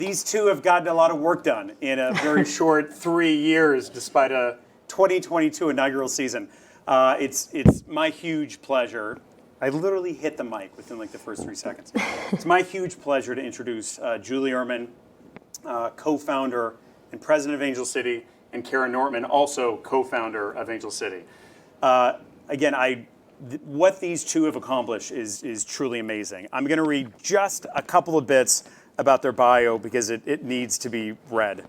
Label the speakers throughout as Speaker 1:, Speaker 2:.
Speaker 1: These two have gotten a lot of work done in a very short 3 years, despite a 2022 inaugural season. It's my huge pleasure. I literally hit the mic within like the first 3 seconds. It's my huge pleasure to introduce Julie Uhrman, co-founder and president of Angel City, and Kara Nortman, also co-founder of Angel City. Again, what these two have accomplished is truly amazing. I'm going to read just a couple of bits about their bio because it needs to be read.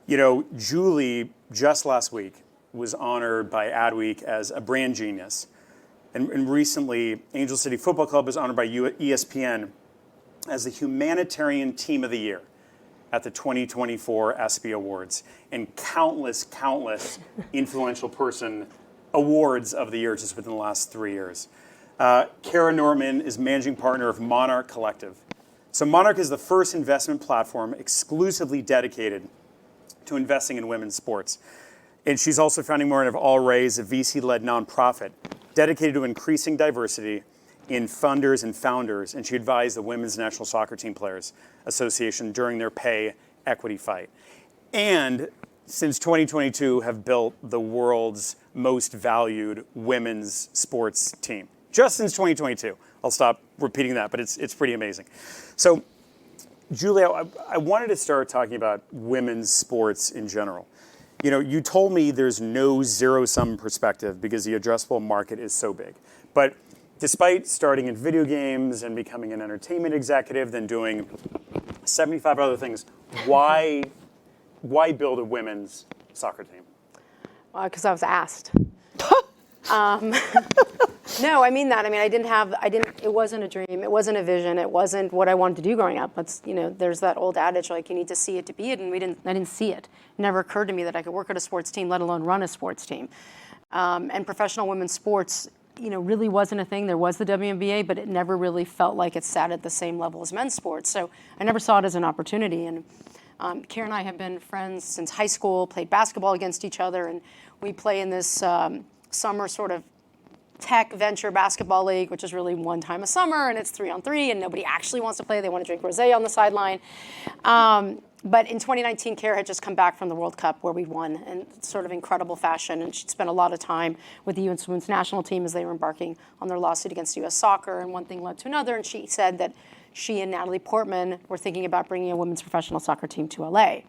Speaker 1: You know, Julie, just last week, was honored by Adweek as a brand genius. And recently, Angel City Football Club was honored by ESPN as the Humanitarian Team of the Year at the 2024 ESPY Awards, and countless influential person awards of the year just within the last 3 years. Kara Nortman is managing partner of Monarch Collective. So Monarch is the first investment platform exclusively dedicated to investing in women's sports. And she's also founding member of All Rays, a VC-led nonprofit dedicated to increasing diversity in funders and founders. And she advised the Women's National Soccer Team Players Association during their pay equity fight. And since 2022 have built the world's most valued women's sports team. Just since 2022. I'll stop repeating that, but it's pretty amazing. So, Julia, I wanted to start talking about women's sports in general. You know, you told me there's no zero-sum perspective because the addressable market is so big. But despite starting in video games and becoming an entertainment executive, then doing 75 other things, why build a women's soccer team?
Speaker 2: Because I was asked. No, I mean that. I mean, it wasn't a dream. It wasn't a vision. It wasn't what I wanted to do growing up. There's that old adage, like, you need to see it to be it, and I didn't see it. It never occurred to me that I could work at a sports team, let alone run a sports team. And professional women's sports, really wasn't a thing. There was the WNBA, but it never really felt like it sat at the same level as men's sports. So I never saw it as an opportunity. And Kara and I have been friends since high school, played basketball against each other, and we play in this summer sort of tech venture basketball league, which is really one time a summer, and it's 3-on-3, and nobody actually wants to play. They want to drink rosé on the sideline. But in 2019, Kara had just come back from the World Cup where we won in sort of incredible fashion, and she'd spent a lot of time with the U.S. women's national team as they were embarking on their lawsuit against U.S. soccer, and one thing led to another, and she said that she and Natalie Portman were thinking about bringing a women's professional soccer team to L.A.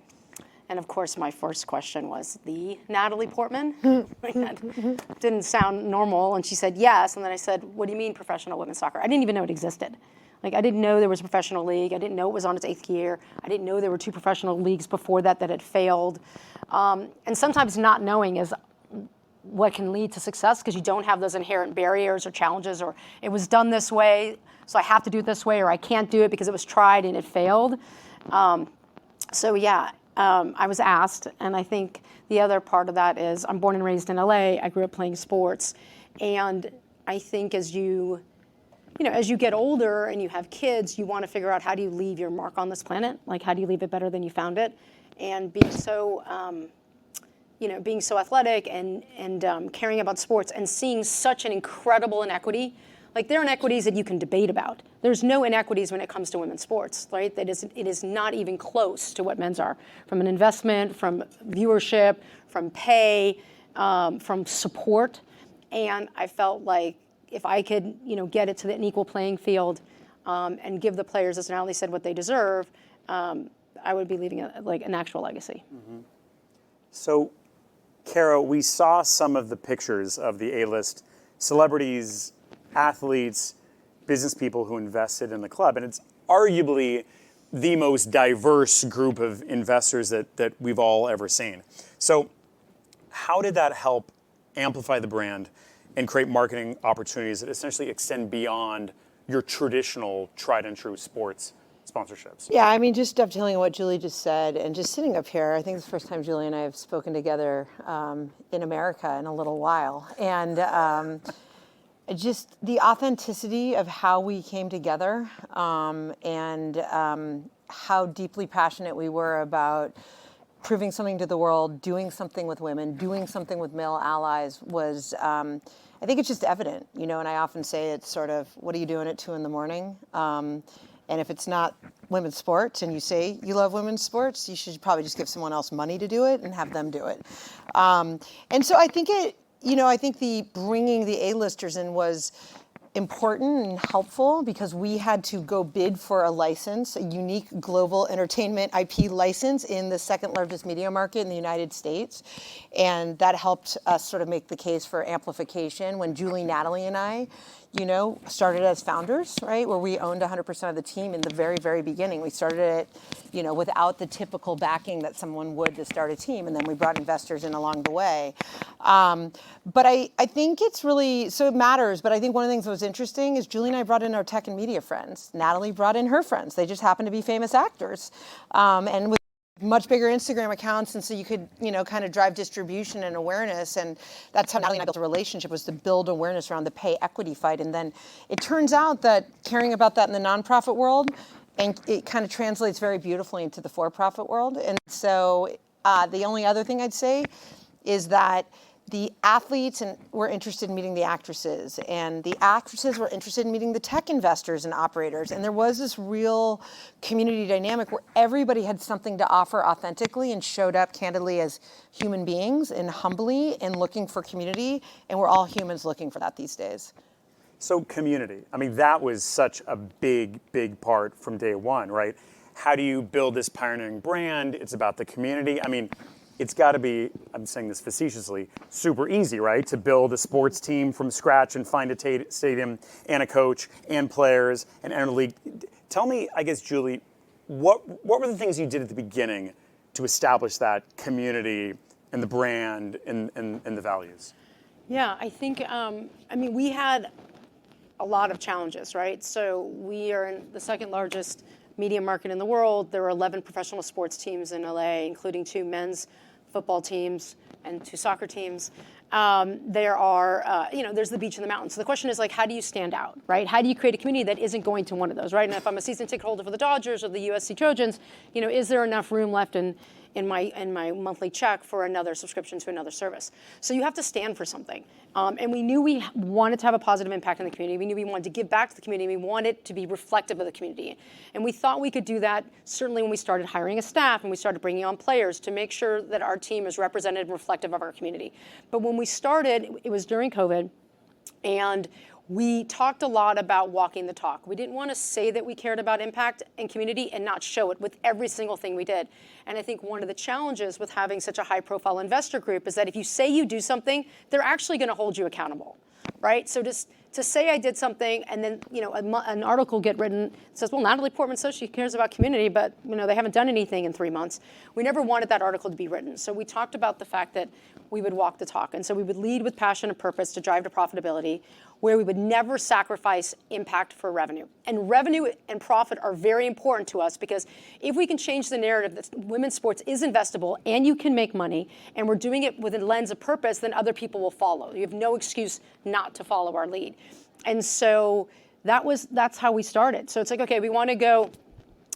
Speaker 2: And of course, my first question was, the Natalie Portman? That didn't sound normal. And she said, yes. And then I said, what do you mean professional women's soccer? I didn't even know it existed. Like, I didn't know there was a professional league. I didn't know it was on its 8th year. I didn't know there were 2 professional leagues before that had failed. And sometimes not knowing is what can lead to success because you don't have those inherent barriers or challenges, or it was done this way, so I have to do it this way, or I can't do it because it was tried and it failed. I was asked, and I think the other part of that is I'm born and raised in LA. I grew up playing sports, and I think as you get older and you have kids, you want to figure out how do you leave your mark on this planet? Like, how do you leave it better than you found it? And being so athletic and caring about sports and seeing such an incredible inequity. Like, there are inequities that you can debate about. There's no inequities when it comes to women's sports, right? It is not even close to what men's are. From an investment, from viewership, from pay, from support. And I felt like if I could, get it to an equal playing field and give the players, as Natalie said, what they deserve, I would be leaving an actual legacy.
Speaker 1: Mm-hmm. So, Kara, we saw some of the pictures of the A-list celebrities, athletes, business people who invested in the club. And it's arguably the most diverse group of investors that we've all ever seen. So how did that help amplify the brand and create marketing opportunities that essentially extend beyond your traditional tried and true sports sponsorships?
Speaker 3: Yeah, I mean, just dovetailing on what Julie just said, and just sitting up here, I think it's the first time Julie and I have spoken together in America in a little while. And just the authenticity of how we came together and how deeply passionate we were about proving something to the world, doing something with women, doing something with male allies was, I think it's just evident, and I often say it's sort of, what are you doing at 2 a.m? And if it's not women's sports and you say you love women's sports, you should probably just give someone else money to do it and have them do it. And so I think I think the bringing the A-listers in was important and helpful because we had to go bid for a license, a unique global entertainment IP license in the second largest media market in the United States. And that helped us sort of make the case for amplification when Julie, Natalie, and I, started as founders, right? Where we owned 100% of the team in the very, very beginning. We started it, without the typical backing that someone would to start a team. And then we brought investors in along the way. But I think it's really, so it matters. But I think one of the things that was interesting is Julie and I brought in our tech and media friends. Natalie brought in her friends. They just happened to be famous actors. And with much bigger Instagram accounts, and so you could, kind of drive distribution and awareness, and that's how Natalie and I built a relationship, was to build awareness around the pay equity fight. And then it turns out that caring about that in the nonprofit world, and it kind of translates very beautifully into the for-profit world. And so the only other thing I'd say is that the athletes were interested in meeting the actresses, and the actresses were interested in meeting the tech investors and operators. And there was this real community dynamic where everybody had something to offer authentically and showed up candidly as human beings and humbly and looking for community. And we're all humans looking for that these days.
Speaker 1: So community, that was such a big, big part from day one, right? How do you build this pioneering brand? It's about the community. It's got to be, I'm saying this facetiously, super easy, right? To build a sports team from scratch and find a stadium and a coach and players and enter the league. Tell me, I guess, Julie, what were the things you did at the beginning to establish that community and the brand and the values?
Speaker 2: Yeah, I think, we had a lot of challenges, right? So we are in the second largest media market in the world. There are 11 professional sports teams in LA, including 2 men's football teams and 2 soccer teams. There are, there's the beach and the mountains. So the question is, how do you stand out, right? How do you create a community that isn't going to one of those, right? And if I'm a season ticket holder for the Dodgers or the USC Trojans, is there enough room left in my monthly check for another subscription to another service? So you have to stand for something. And we knew we wanted to have a positive impact on the community. We knew we wanted to give back to the community. We wanted it to be reflective of the community. And we thought we could do that certainly when we started hiring a staff and we started bringing on players to make sure that our team is representative and reflective of our community. But when we started, it was during COVID, and we talked a lot about walking the talk. We didn't want to say that we cared about impact and community and not show it with every single thing we did. And I think one of the challenges with having such a high-profile investor group is that if you say you do something, they're actually going to hold you accountable, right? So just to say I did something and then an article get written that says, well, Natalie Portman says she cares about community, but they haven't done anything in 3 months. We never wanted that article to be written. So we talked about the fact that we would walk the talk. And so we would lead with passion and purpose to drive to profitability, where we would never sacrifice impact for revenue. And revenue and profit are very important to us because if we can change the narrative that women's sports is investable and you can make money, and we're doing it with a lens of purpose, then other people will follow. You have no excuse not to follow our lead. And so that's how we started. So it's okay, we want to go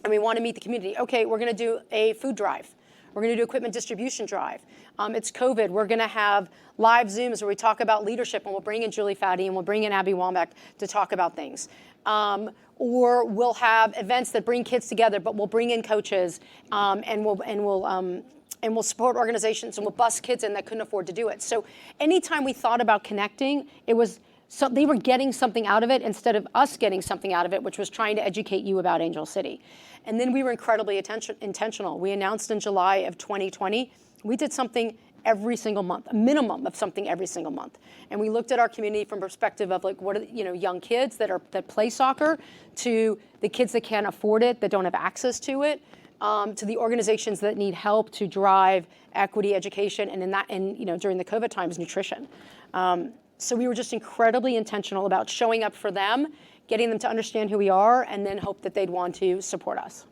Speaker 2: and we want to meet the community. Okay, we're going to do a food drive. We're going to do equipment distribution drive. It's COVID. We're going to have live Zooms where we talk about leadership, and we'll bring in Julie Faddy and we'll bring in Abby Wambach to talk about things. Or we'll have events that bring kids together, but we'll bring in coaches and we'll support organizations and we'll bus kids in that couldn't afford to do it. So anytime we thought about connecting, it was they were getting something out of it instead of us getting something out of it, which was trying to educate you about Angel City. And then we were incredibly intentional. We announced in July of 2020, we did something every single month, a minimum of something every single month. And we looked at our community from perspective of what are young kids that play soccer, to the kids that can't afford it, that don't have access to it, to the organizations that need help to drive equity, education, and during the COVID times, nutrition. So we were just incredibly intentional about showing up for them, getting them to understand who we are, and then hope that they'd want to support us.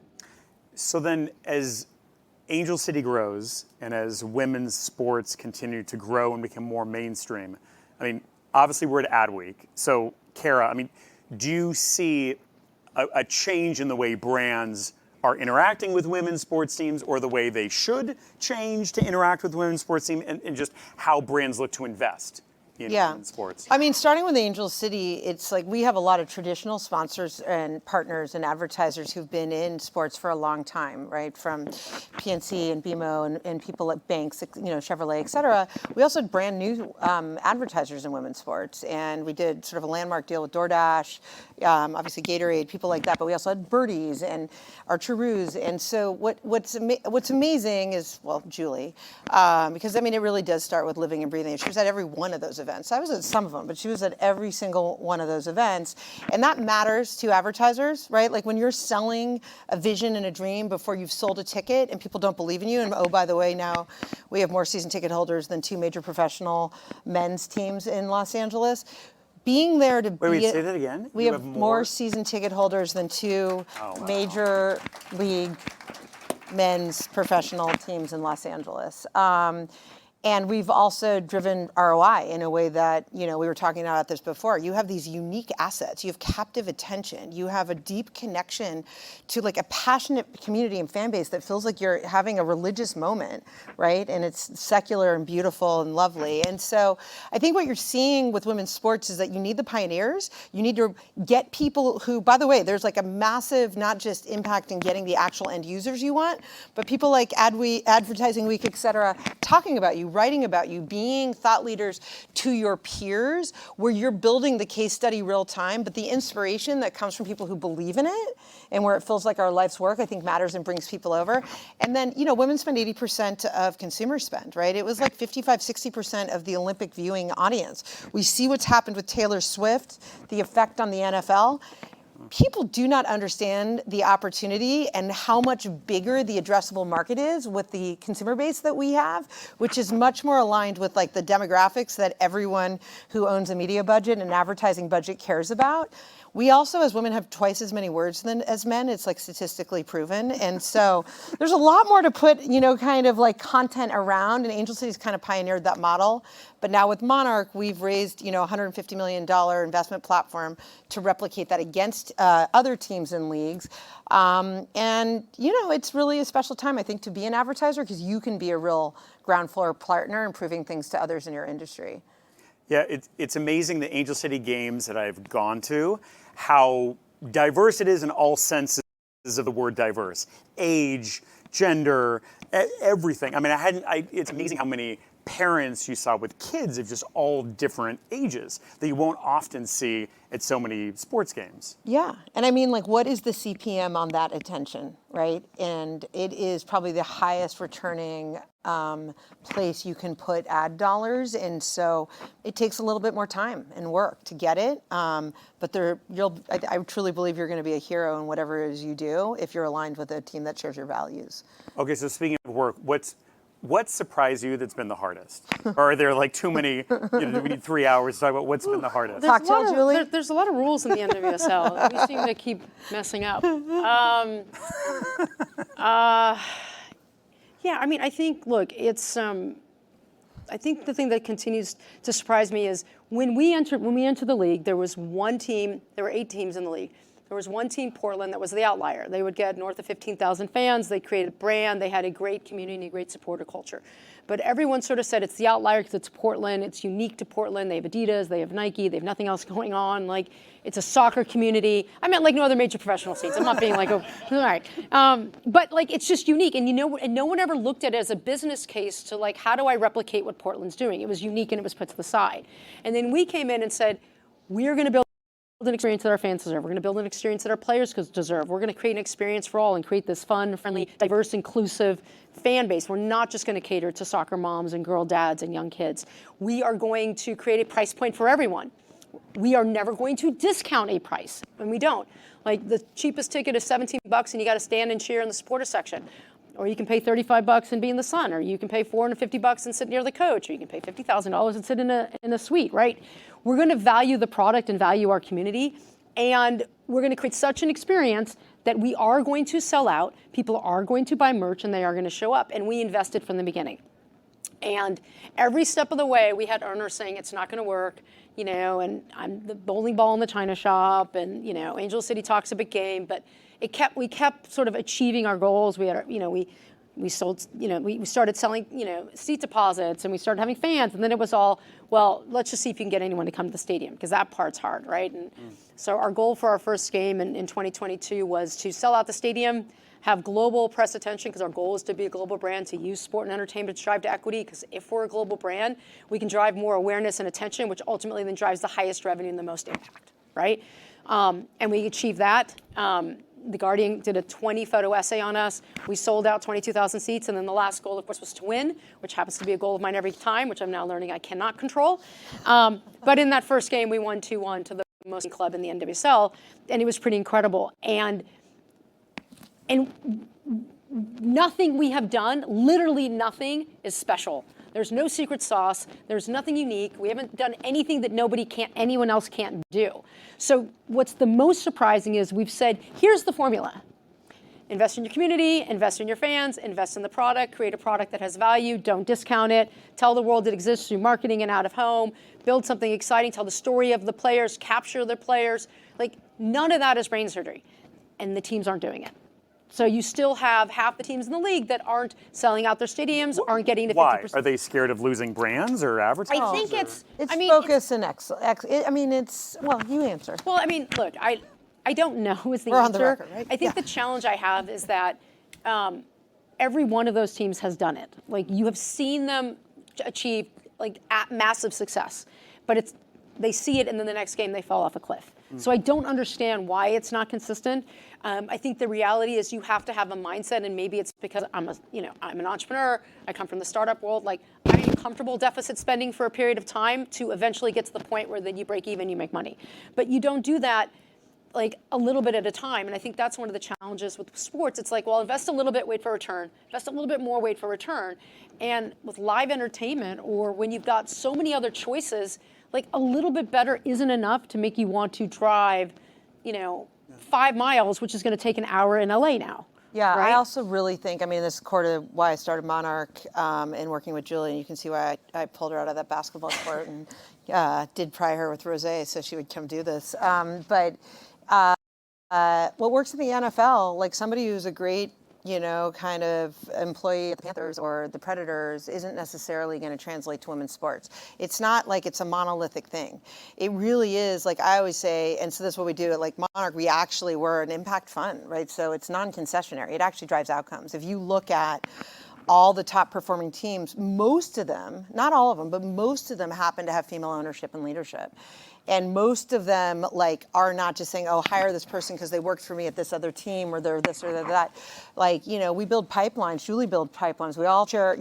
Speaker 1: So then as Angel City grows and as women's sports continue to grow and become more mainstream, obviously we're at Ad Week. So Kara, do you see a change in the way brands are interacting with women's sports teams, or the way they should change to interact with women's sports teams, and just how brands look to invest in
Speaker 3: Yeah.
Speaker 1: women's sports.
Speaker 3: I mean, starting with Angel City, it's like we have a lot of traditional sponsors and partners and advertisers who've been in sports for a long time, right? From PNC and BMO and people like Banks, Chevrolet, et cetera. We also had brand new advertisers in women's sports. And we did sort of a landmark deal with DoorDash, obviously Gatorade, people like that. But we also had Birdies and Archeroos. And so what's amazing is, well, Julie, because I mean, it really does start with living and breathing. She was at every one of those events. I was at some of them, but she was at every single one of those events. And that matters to advertisers, right? Like when you're selling a vision and a dream before you've sold a ticket and people don't believe in you. And oh, by the way, now we have more season ticket holders than 2 major professional men's teams in Los Angeles. Being there to
Speaker 1: Wait, say that again?
Speaker 3: We have more season ticket holders than 2 major league men's professional teams in Los Angeles. And we've also driven ROI in a way that, we were talking about this before. You have these unique assets. You have captive attention. You have a deep connection to like a passionate community and fan base that feels like you're having a religious moment, right? And it's secular and beautiful and lovely. And so I think what you're seeing with women's sports is that you need the pioneers. You need to get people who, by the way, there's like a massive, not just impact in getting the actual end users you want, but people like Advertising Week, et cetera, talking about you, writing about you, being thought leaders to your peers, where you're building the case study real time, but the inspiration that comes from people who believe in it and where it feels like our life's work, I think matters and brings people over. And then, women spend 80% of consumer spend, right? It was like 55, 60% of the Olympic viewing audience. We see what's happened with Taylor Swift, the effect on the NFL. People do not understand the opportunity and how much bigger the addressable market is with the consumer base that we have, which is much more aligned with like the demographics that everyone who owns a media budget and advertising budget cares about. We also, as women, have twice as many words as men. It's like statistically proven. And so there's a lot more to put, kind of like content around. And Angel City's kind of pioneered that model. But now with Monarch, we've raised, $150 million investment platform to replicate that against other teams and leagues. It's really a special time, I think, to be an advertiser because you can be a real ground floor partner and proving things to others in your industry.
Speaker 1: Yeah, it's amazing the Angel City games that I've gone to, how diverse it is in all senses of the word diverse. Age, gender, everything. I mean, it's amazing how many parents you saw with kids of just all different ages that you won't often see at so many sports games.
Speaker 3: Yeah, and I mean, like, what is the CPM on that attention, right? And it is probably the highest returning place you can put ad dollars, and so it takes a little bit more time and work to get it. But I truly believe you're going to be a hero in whatever it is you do if you're aligned with a team that shares your values.
Speaker 1: Okay, so speaking of work, what surprised you that's been the hardest? Or are there like too many, we need 3 hours to talk about what's been the hardest?
Speaker 2: There's a lot of rules in the NWSL. We seem to keep messing up. Yeah, I mean, I think, look, it's, I think the thing that continues to surprise me is when we entered the league, there was one team, there were 8 teams in the league. There was one team, Portland, that was the outlier. They would get north of 15,000 fans. They created a brand. They had a great community, a great supporter culture. But everyone sort of said it's the outlier because it's Portland. It's unique to Portland. They have Adidas. They have Nike. They have nothing else going on. Like, it's a soccer community. I meant like no other major professional teams. I'm not being like, all right. But like, it's just unique. And and no one ever looked at it as a business case to like, how do I replicate what Portland's doing? It was unique and it was put to the side. And then we came in and said, we're going to build an experience that our fans deserve. We're going to build an experience that our players deserve. We're going to create an experience for all and create this fun, friendly, diverse, inclusive fan base. We're not just going to cater to soccer moms and girl dads and young kids. We are going to create a price point for everyone. We are never going to discount a price, and we don't. Like, the cheapest ticket is $17 and you got to stand and cheer in the supporter section. Or you can pay $35 and be in the sun, or you can pay $450 and sit near the coach, or you can pay $50,000 and sit in a suite, right? We're going to value the product and value our community, and we're going to create such an experience that we are going to sell out, people are going to buy merch, and they are going to show up, and we invested from the beginning. And every step of the way, we had owners saying it's not going to work, and I'm the bowling ball in the china shop, and Angel City talks a big game, but we kept sort of achieving our goals. We had, we sold, we started selling, seat deposits, and we started having fans, and then it was all, well, let's just see if you can get anyone to come to the stadium, because that part's hard, right? And so our goal for our first game in 2022 was to sell out the stadium, have global press attention, because our goal is to be a global brand, to use sport and entertainment to drive to equity, because if we're a global brand, we can drive more awareness and attention, which ultimately then drives the highest revenue and the most impact, right? And we achieved that. The Guardian did a 20-photo essay on us. We sold out 22,000 seats, and then the last goal, of course, was to win, which happens to be a goal of mine every time, which I'm now learning I cannot control. But in that first game, we won 2-1 to the most club in the NWSL, and it was pretty incredible. And nothing we have done, literally nothing, is special. There's no secret sauce. There's nothing unique. We haven't done anything that anyone else can't do. So what's the most surprising is we've said, here's the formula. Invest in your community, invest in your fans, invest in the product, create a product that has value, don't discount it, tell the world it exists through marketing and out of home, build something exciting, tell the story of the players, capture the players. Like, none of that is brain surgery, and the teams aren't doing it. So you still have half the teams in the league that aren't selling out their stadiums, aren't getting to 50%.
Speaker 1: Why? Are they scared of losing brands or advertising?
Speaker 2: I think it's
Speaker 3: focus and well, you answer.
Speaker 2: Well, I mean, look, I don't know is the
Speaker 3: We're
Speaker 2: answer.
Speaker 3: on the record, right?
Speaker 2: I think the challenge I have is that every one of those teams has done it. Like, you have seen them achieve massive success, but they see it, and then the next game they fall off a cliff. So I don't understand why it's not consistent. I think the reality is you have to have a mindset, and maybe it's because I'm an entrepreneur. I come from the startup world. Like, I am comfortable deficit spending for a period of time to eventually get to the point where then you break even, you make money. But you don't do that like a little bit at a time. And I think that's one of the challenges with sports. It's like, well, invest a little bit, wait for return. Invest a little bit more, wait for return. And with live entertainment, or when you've got so many other choices, like, a little bit better isn't enough to make you want to drive, 5 miles, which is going to take an hour in LA now.
Speaker 3: Yeah,
Speaker 2: right?
Speaker 3: I also really think, this is part of why I started Monarch and working with Julie, and you can see why I pulled her out of that basketball court and did pry her with rosé so she would come do this. But what works in the NFL, like somebody who's a great kind of employee at the Panthers or the Predators isn't necessarily going to translate to women's sports. It's not like it's a monolithic thing. It really is, like I always say, and so that's what we do at Monarch, we're an impact fund, right? So it's non-concessionary. It actually drives outcomes. If you look at all the top performing teams, most of them, not all of them, but most of them happen to have female ownership and leadership. And most of them are not just saying, oh, hire this person because they worked for me at this other team, or they're this or they're that. We build pipelines. Julie builds pipelines. We all share,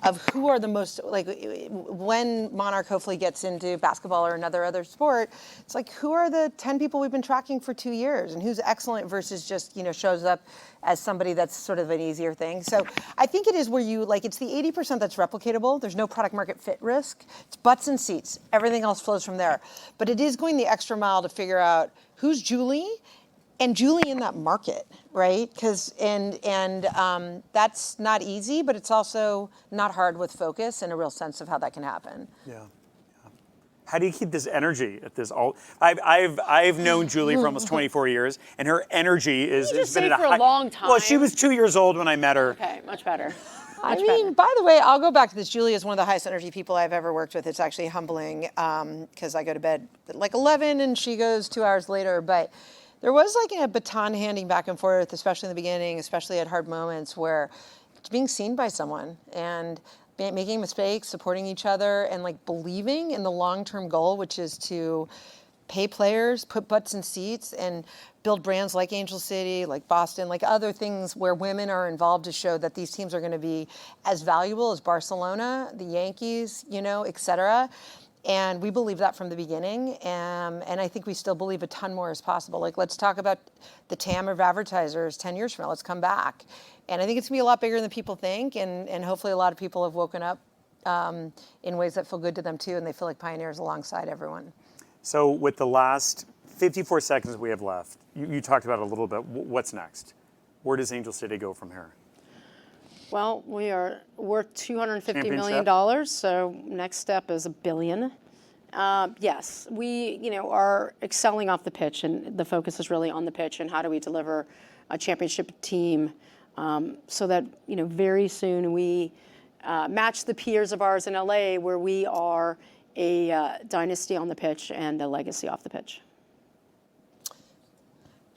Speaker 3: of who are the most, when Monarch hopefully gets into basketball or another other sport, it's who are the 10 people we've been tracking for 2 years, and who's excellent versus just, shows up as somebody that's sort of an easier thing. So I think it is where it's the 80% that's replicatable. There's no product market fit risk. It's butts and seats. Everything else flows from there. But it is going the extra mile to figure out who's Julie and Julie in that market, right? Because that's not easy, but it's also not hard with focus and a real sense of how that can happen.
Speaker 1: Yeah. How do you keep this energy at this all? I've known Julie for almost 24 years, and her energy has been
Speaker 2: for a long time.
Speaker 1: Well, she was 2 years old when I met her.
Speaker 2: Okay, much better.
Speaker 3: By the way, I'll go back to this. Julie is one of the highest energy people I've ever worked with. It's actually humbling because I go to bed at 11 and she goes 2 hours later. But there was a baton handing back and forth, especially in the beginning, especially at hard moments where it's being seen by someone and making mistakes, supporting each other, and believing in the long-term goal, which is to pay players, put butts in seats, and build brands like Angel City, like Boston, like other things where women are involved to show that these teams are going to be as valuable as Barcelona, the Yankees, et cetera. And we believe that from the beginning. And I think we still believe a ton more is possible. Let's talk about the TAM of advertisers 10 years from now. Let's come back. And I think it's going to be a lot bigger than people think. And hopefully a lot of people have woken up in ways that feel good to them too. And they feel like pioneers alongside everyone.
Speaker 1: So with the last 54 seconds we have left, you talked about it a little bit. What's next? Where does Angel City go from here?
Speaker 2: Well, we are worth $250 million, so next step is $1 billion. Yes, we are excelling off the pitch, and the focus is really on the pitch and how do we deliver a championship team so that very soon we match the peers of ours in LA, where we are a dynasty on the pitch and a legacy off the pitch.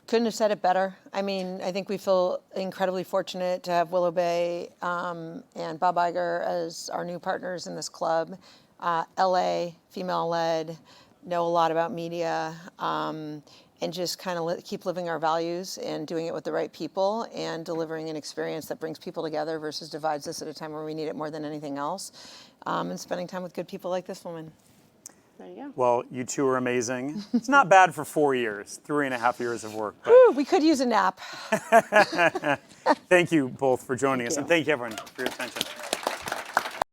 Speaker 3: Couldn't have said it better. I mean, I think we feel incredibly fortunate to have Willow Bay and Bob Iger as our new partners in this club. LA, female-led, know a lot about media, and just kind of keep living our values and doing it with the right people and delivering an experience that brings people together versus divides us at a time where we need it more than anything else, and spending time with good people like this woman.
Speaker 2: There you go.
Speaker 1: Well, you two are amazing. It's not bad for 4 years, 3.5 years of work. But
Speaker 3: Whew, we could use a nap.
Speaker 1: thank you both for joining us, and thank you everyone for your attention.